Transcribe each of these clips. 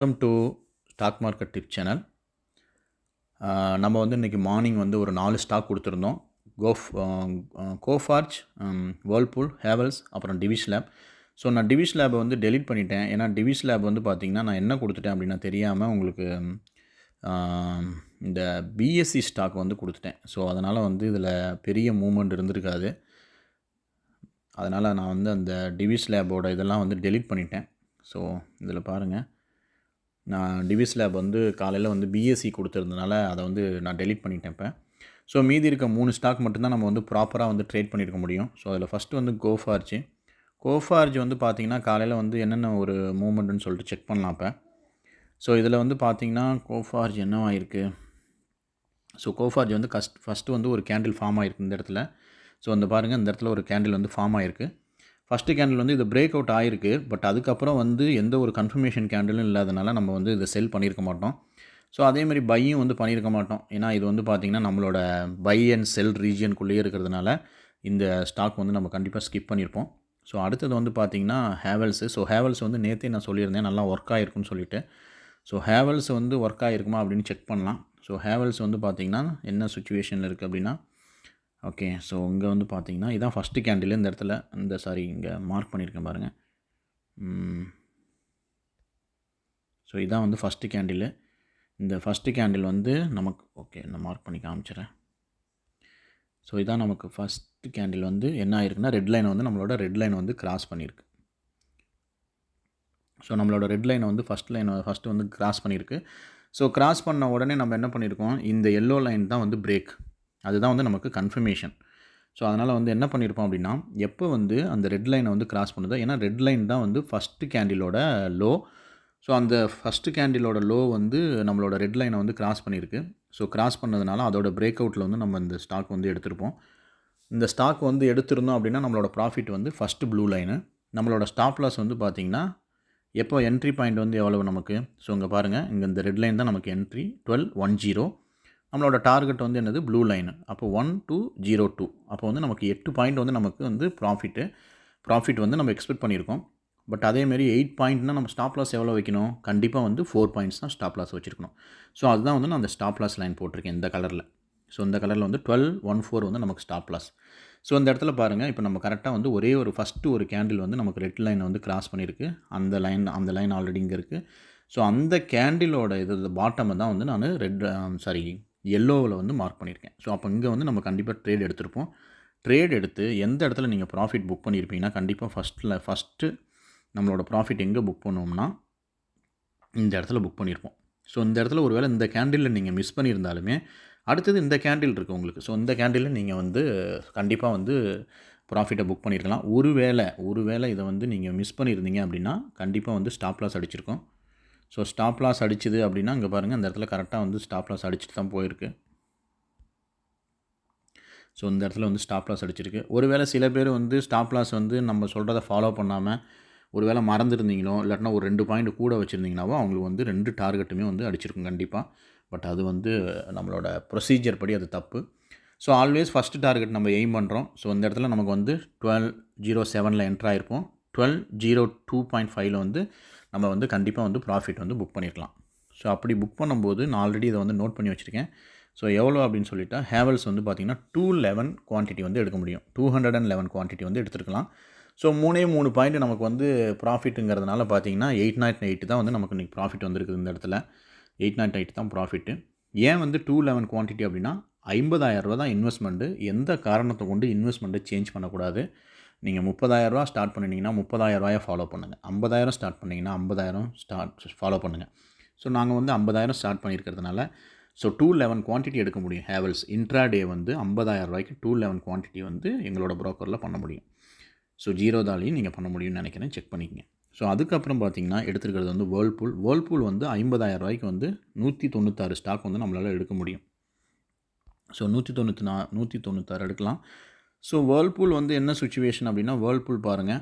Welcome to stock market tip channel. நம்ம வந்து இன்றைக்கி மார்னிங் வந்து ஒரு 4 ஸ்டாக் கொடுத்துருந்தோம். கோஃபார்ஜ், வேர்ல்பூல், ஹேவல்ஸ், அப்புறம் டிவிஸ் லேப். ஸோ நான் டிவிஸ் லேபை வந்து டெலீட் பண்ணிட்டேன். ஏன்னா டிவிஸ் லேப் வந்து பார்த்திங்கன்னா நான் என்ன கொடுத்துட்டேன் அப்படின்னா தெரியாமல் உங்களுக்கு இந்த பிஎஸ்சி ஸ்டாக் வந்து கொடுத்துட்டேன். ஸோ அதனால் வந்து இதில் பெரிய மூவ்மெண்ட் இருந்திருக்காது. அதனால் நான் வந்து அந்த டிவிஸ் லேபோட இதெல்லாம் வந்து டெலீட் பண்ணிட்டேன். ஸோ இதில் பாருங்கள், நான் டிவிஸ் லேப் வந்து காலையில் வந்து பிஎஸ்சி கொடுத்துருந்தனால அதை வந்து நான் டெலீட் பண்ணிட்டேன் இப்போ. ஸோ மீதி இருக்க 3 ஸ்டாக் மட்டும்தான் நம்ம வந்து ப்ராப்பராக வந்து ட்ரேட் பண்ணியிருக்க முடியும். ஸோ அதில் ஃபஸ்ட்டு வந்து கோஃபார்ஜ் வந்து பார்த்திங்கன்னா காலையில் வந்து என்னென்ன ஒரு மூவ்மெண்ட்டுன்னு சொல்லிட்டு செக் பண்ணலாம் இப்போ. ஸோ இதில் வந்து பார்த்திங்கன்னா கோஃபார்ஜ் என்னவாயிருக்கு. ஸோ கோஃபார்ஜ் வந்து ஃபஸ்ட்டு வந்து ஒரு கேண்டில் ஃபார்ம் ஆகிருக்கு இந்த இடத்துல. ஸோ அந்த பாருங்கள், இந்த இடத்துல ஒரு கேண்டில் வந்து ஃபார்ம் ஆகிருக்கு. ஃபஸ்ட்டு கேண்டில் வந்து இது பிரேக் அவுட் ஆகிருக்கு. பட் அதுக்கப்புறம் வந்து எந்த ஒரு கன்ஃபர்மேஷன் கேண்டிலும் இல்லாதனால நம்ம வந்து இதை செல் பண்ணியிருக்க மாட்டோம். ஸோ அதேமாதிரி பையும் வந்து பண்ணியிருக்க மாட்டோம். ஏன்னா இது வந்து பார்த்திங்கன்னா நம்மளோட பை அண்ட் செல் ரீஜியனுக்குள்ளேயே இருக்கிறதுனால இந்த ஸ்டாக் வந்து நம்ம கண்டிப்பாக ஸ்கிப் பண்ணியிருப்போம். ஸோ அடுத்தது வந்து பார்த்திங்கன்னா ஹேவல்ஸு. ஸோ ஹேவல்ஸ் வந்து நேற்றே நான் சொல்லியிருந்தேன் நல்லா ஒர்க் ஆகிருக்குன்னு சொல்லிட்டு. ஸோ ஹேவல்ஸ் வந்து ஒர்க் ஆகிருக்குமா அப்படின்னு செக் பண்ணலாம். ஸோ ஹேவல்ஸ் வந்து பார்த்திங்கன்னா என்ன சுச்சுவேஷனில் இருக்குது அப்படின்னா, ஓகே, ஸோ இங்கே வந்து பார்த்திங்கன்னா இதான் ஃபஸ்ட்டு கேண்டில். இந்த இடத்துல இங்கே மார்க் பண்ணியிருக்கேன் பாருங்கள். ஸோ இதான் வந்து ஃபஸ்ட்டு கேண்டில். இந்த ஃபஸ்ட்டு கேண்டில் வந்து நமக்கு நான் மார்க் பண்ணி காமிச்சிடுறேன். ஸோ இதான் நமக்கு ஃபஸ்ட்டு கேண்டில் வந்து என்ன ஆயிருக்குன்னா ரெட் லைன் வந்து நம்மளோட ரெட் லைன் வந்து கிராஸ் பண்ணியிருக்கு. ஸோ நம்மளோட ரெட் லைனை வந்து ஃபஸ்ட்டு வந்து கிராஸ் பண்ணியிருக்கு. ஸோ கிராஸ் பண்ண உடனே நம்ம என்ன பண்ணியிருக்கோம், இந்த எல்லோ லைன் தான் வந்து பிரேக். அதுதான் வந்து நமக்கு கன்ஃபர்மேஷன். ஸோ அதனால் வந்து என்ன பண்ணியிருப்போம் அப்படின்னா, எப்போ வந்து அந்த ரெட் லைனை வந்து கிராஸ் பண்ணுதோ, ஏன்னா ரெட் லைன் தான் வந்து ஃபஸ்ட்டு கேண்டிலோட லோ. ஸோ அந்த ஃபஸ்ட்டு கேண்டிலோட லோ வந்து நம்மளோட ரெட் லைனை வந்து கிராஸ் பண்ணியிருக்கு. ஸோ கிராஸ் பண்ணதுனால அதோட பிரேக் அவுட்டில் வந்து நம்ம இந்த ஸ்டாக் வந்து எடுத்திருப்போம். இந்த ஸ்டாக் வந்து எடுத்திருந்தோம் அப்படின்னா நம்மளோட ப்ராஃபிட் வந்து ஃபஸ்ட்டு ப்ளூ லைனு. நம்மளோட ஸ்டாப் லாஸ் வந்து பார்த்திங்கன்னா எப்போ என்ட்ரி பாயிண்ட் வந்து எவ்வளவு நமக்கு. ஸோ இங்கே பாருங்கள், இங்கே இந்த ரெட் லைன் தான் நமக்கு என்ட்ரி 1210. நம்மளோட டார்கெட் வந்து என்னது, ப்ளூ லைனு. அப்போ 1202. அப்போ வந்து நமக்கு 8 பாயிண்ட் வந்து நமக்கு வந்து ப்ராஃபிட் வந்து நம்ம எக்ஸ்பெக்ட் பண்ணியிருக்கோம். பட் அதேமாரி 8 பாயிண்ட்னா நம்ம ஸ்டாப் லாஸ் எவ்வளோ வைக்கணும், கண்டிப்பாக வந்து 4 பாயிண்ட்ஸ் தான் ஸ்டாப் லாஸ் வச்சுருக்கணும். ஸோ அதுதான் வந்து நான் அந்த ஸ்டாப் லாஸ் லைன் போட்டிருக்கேன் இந்த கலரில். ஸோ இந்த கலரில் வந்து 1214 வந்து நமக்கு ஸ்டாப் லாஸ். ஸோ இந்த இடத்துல பாருங்கள், இப்போ நம்ம கரெக்டாக வந்து ஒரே ஒரு ஃபஸ்ட்டு ஒரு கேண்டில் வந்து நமக்கு ரெட் லைனை வந்து கிராஸ் பண்ணியிருக்கு. அந்த லைன் ஆல்ரெடி இங்கே இருக்குது. ஸோ அந்த கேண்டிலோட பாட்டமை தான் வந்து நான் எல்லோவில் வந்து மார்க் பண்ணியிருக்கேன். ஸோ அப்போ இங்கே வந்து நம்ம கண்டிப்பாக ட்ரேட் எடுத்திருப்போம். ட்ரேட் எடுத்து எந்த இடத்துல நீங்கள் ப்ராஃபிட் புக் பண்ணியிருப்பீங்கன்னா, கண்டிப்பாக ஃபஸ்ட்டு நம்மளோட ப்ராஃபிட் எங்கே புக் பண்ணுவோம்னா இந்த இடத்துல புக் பண்ணியிருப்போம். ஸோ இந்த இடத்துல ஒரு வேளை இந்த கேண்டிலில் நீங்கள் மிஸ் பண்ணியிருந்தாலுமே அடுத்தது இந்த கேண்டில் இருக்குது உங்களுக்கு. ஸோ இந்த கேண்டிலில் நீங்கள் வந்து கண்டிப்பாக வந்து ப்ராஃபிட்டை புக் பண்ணியிருக்கலாம். ஒருவேளை இதை வந்து நீங்கள் மிஸ் பண்ணியிருந்தீங்க அப்படின்னா கண்டிப்பாக வந்து ஸ்டாப் லாஸ் அடிச்சிருக்கோம். ஸோ ஸ்டாப் லாஸ் அடிச்சுது அப்படின்னா இங்கே பாருங்கள், அந்த இடத்துல கரெக்டாக வந்து ஸ்டாப் லாஸ் அடிச்சுட்டு தான் போயிருக்கு. ஸோ இந்த இடத்துல வந்து ஸ்டாப் லாஸ் அடிச்சிருக்கு. ஒருவேளை சில பேர் வந்து ஸ்டாப் லாஸ் வந்து நம்ம சொல்கிறத ஃபாலோ பண்ணாமல் ஒருவேளை மறந்துருந்தீங்களோ இல்லாட்டினா ஒரு 2 பாயிண்ட் கூட வச்சுருந்தீங்கனாவோ அவங்களுக்கு வந்து 2 டார்கெட்டுமே வந்து அடிச்சிருக்கும் கண்டிப்பாக. பட் அது வந்து நம்மளோட ப்ரொசீஜர் படி அது தப்பு. ஸோ ஆல்வேஸ் ஃபஸ்ட்டு டார்கெட் நம்ம எய்ம் பண்ணுறோம். ஸோ இந்த இடத்துல நமக்கு வந்து 1207 என்ட்ரு ஆகிருப்போம். 1202.5 வந்து நம்ம வந்து கண்டிப்பாக வந்து ப்ராஃபிட் வந்து புக் பண்ணியிருக்கலாம். ஸோ அப்படி புக் பண்ணும்போது நான் ஆல்ரெடி இதை வந்து நோட் பண்ணி வச்சுருக்கேன். ஸோ எவ்வளோ அப்படின்னு சொல்லிட்டா, ஹேவல்ஸ் வந்து பார்த்திங்கன்னா 211 குவான்டிட்டி வந்து எடுக்க முடியும். 211 குவான்டிட்டி வந்து எடுத்துருக்கலாம். ஸோ 3 பாயிண்ட் நமக்கு வந்து ப்ராஃபிட்டுங்கிறதுனால பார்த்தீங்கன்னா 808 தான் வந்து நமக்கு இன்றைக்கி ப்ராஃபிட் வந்துருக்குது இந்த இடத்துல. 808 தான் ப்ராஃபிட்டு. ஏன் வந்து 211 குவான்டிட்டி அப்படின்னா, 50,000 தான் இன்வெஸ்ட்மெண்ட்டு. எந்த காரணத்தை கொண்டு இன்வெஸ்ட்மெண்ட்டை சேஞ்ச் பண்ணக்கூடாது. நீங்கள் 30,000 ஸ்டார்ட் பண்ணிங்கன்னா 30,000 ஃபாலோ பண்ணுங்கள். 50,000 ஸ்டார்ட் பண்ணிங்கன்னா 50,000 ஃபாலோ பண்ணுங்கள். ஸோ நாங்கள் வந்து 50,000 ஸ்டார்ட் பண்ணியிருக்கிறதுனால ஸோ 211 குவான்டிட்டி எடுக்க முடியும். ஹேவல்ஸ் இன்ட்ராடே வந்து 50,000 211 குவான்டிட்டி வந்து எங்களோட ப்ரோக்கரில் பண்ண முடியும். ஸோ 0 தாலையும் நீங்கள் பண்ண முடியும்னு நினைக்கிறேன், செக் பண்ணிக்கங்க. ஸோ அதுக்கப்புறம் பார்த்தீங்கன்னா எடுத்துருக்கிறது வந்து வேர்ல்பூல் வந்து 50,000 வந்து 196 ஸ்டாக் வந்து நம்மளால் எடுக்க முடியும். ஸோ 196 எடுக்கலாம். ஸோ வேர்ல்பூல் வந்து என்ன சுச்சுவேஷன் அப்படின்னா, வேர்ல்பூல் பாருங்கள்,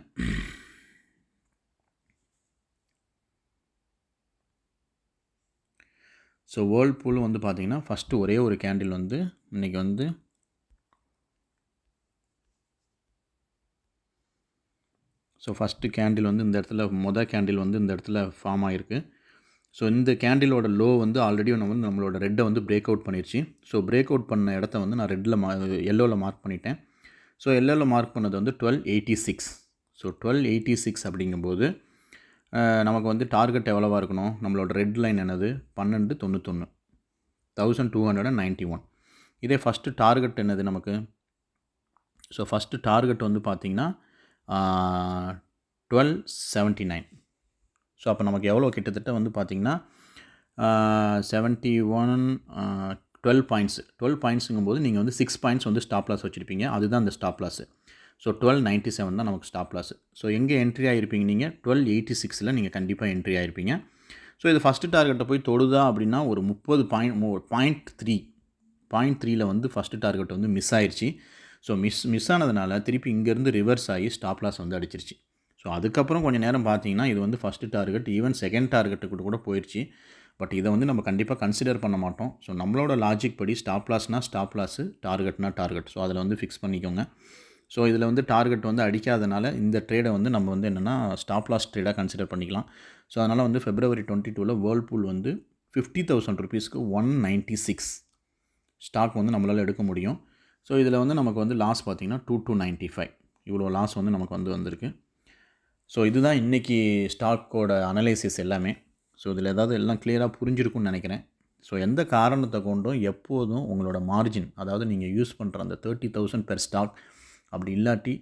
ஸோ வேர்ல்பூலும் வந்து பார்த்திங்கன்னா ஃபஸ்ட்டு ஒரே ஒரு கேண்டில் வந்து இன்றைக்கி வந்து ஸோ ஃபஸ்ட்டு கேண்டில் வந்து இந்த இடத்துல கேண்டில் வந்து இந்த இடத்துல ஃபார்ம் ஆகிருக்கு. ஸோ இந்த கேண்டிலோட லோ வந்து ஆல்ரெடி நம்மளோட ரெட்டை வந்து பிரேக் அவுட் பண்ணிருச்சு. ஸோ பிரேக் அவுட் பண்ண இடத்த வந்து நான் எல்லோவில் மார்க் பண்ணிட்டேன். ஸோ எல்லோவில் மார்க் பண்ணது வந்து 1286. ஸோ 1286 அப்படிங்கும்போது நமக்கு வந்து டார்கெட் எவ்வளவா இருக்கணும்? நம்மளோட ரெட் லைன் என்னது? 1291, 1291. இதே ஃபஸ்ட்டு டார்கெட் என்னது நமக்கு? ஸோ ஃபஸ்ட்டு டார்கெட் வந்து பார்த்திங்கன்னா 1279. ஸோ அப்போ நமக்கு எவ்வளோ கிட்டத்தட்ட வந்து பார்த்திங்கன்னா 71, 12 பாயிண்ட்ஸ். 12 பாயிண்ட்ஸுங்கும்போது நீங்கள் வந்து 6 பாயிண்ட்ஸ் வந்து ஸ்டாப் லாஸ் வச்சுருப்பீங்க. அதுதான் அந்த ஸ்டாப் லாஸு. ஸோ 1297 தான் நமக்கு ஸ்டாப் லாஸ். ஸோ எங்கே என்ட்ரி ஆகிருப்பீங்க நீங்கள்? 1286 நீங்கள் கண்டிப்பாக என்ட்ரி ஆகிருப்பீங்க. ஸோ இது ஃபஸ்ட்டு டார்கெட்டை போய் தொடுதா அப்படின்னா ஒரு 30 பாயிண்ட் 3ல வந்து ஃபஸ்ட்டு டார்கெட் வந்து மிஸ் ஆயிடுச்சு. ஸோ மிஸ் ஆனதுனால திருப்பி இங்கேருந்து ரிவர்ஸ் ஆகி ஸ்டாப் லாஸ் வந்து அடிச்சிருச்சு. ஸோ அதுக்கப்புறம் கொஞ்சம் நேரம் பார்த்தீங்கன்னா இது வந்து ஃபஸ்ட்டு டார்கெட் ஈவன் செகண்ட் டார்கெட்டுக்கு கூட போயிடுச்சு. பட் இதை வந்து நம்ம கண்டிப்பாக கன்சிடர் பண்ண மாட்டோம். ஸோ நம்மளோட லாஜிக் படி ஸ்டாப் லாஸ்னால் ஸ்டாப் லாஸு, டார்கெட்னா டார்கெட். ஸோ அதில் வந்து ஃபிக்ஸ் பண்ணிக்கோங்க. ஸோ இதில் வந்து டார்கெட் வந்து அடிக்காதனால இந்த ட்ரேடை வந்து நம்ம வந்து என்னென்னா ஸ்டாப் லாஸ் ட்ரேடாக கன்சிடர் பண்ணிக்கலாம். ஸோ அதனால் வந்து February 22 வேர்ல்பூல் வந்து 50,000 ருபீஸ்க்கு 196 ஸ்டாக் வந்து நம்மளால் எடுக்க முடியும். ஸோ இதில் வந்து நமக்கு வந்து லாஸ் பார்த்திங்கன்னா 2295 இவ்வளோ லாஸ் வந்து நமக்கு வந்திருக்கு. ஸோ இதுதான் இன்றைக்கி ஸ்டாக்கோட அனலைசிஸ் எல்லாமே. ஸோ இதில் ஏதாவது எல்லாம் கிளியராக புரிஞ்சிருக்கும்னு நினைக்கிறேன். ஸோ எந்த காரணத்தை கொண்டும் எப்போதும் உங்களோட மார்ஜின், அதாவது நீங்கள் யூஸ் பண்ணுற அந்த 30,000 பெர் ஸ்டாக் அப்படி இல்லாட்டி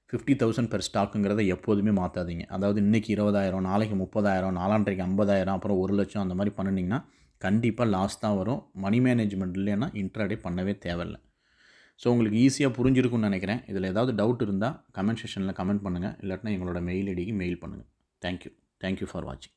50,000 பெர் ஸ்டாக்குங்கிறத எப்போதுமே மாற்றாதீங்க. அதாவது இன்றைக்கி 20,000, நாளைக்கு 30,000, நாளான்றைக்கு 50,000, அப்புறம் 1,00,000 அந்த மாதிரி பண்ணிங்கன்னா கண்டிப்பாக லாஸ் தான் வரும். மணி மேனேஜ்மெண்ட் இல்லைன்னா இன்ட்ராடே பண்ணவே தேவையில்லை. ஸோ உங்களுக்கு ஈஸியாக புரிஞ்சிருக்கும்னு நினைக்கிறேன். இதில் ஏதாவது டவுட் இருந்தால் கமெண்ட் செக்ஷனில் கமெண்ட் பண்ணுங்கள். இல்லாட்டினா எங்களோட மெயில் ஐடிக்கு மெயில் பண்ணுங்கள். தேங்க்யூ ஃபார் வாட்சிங்.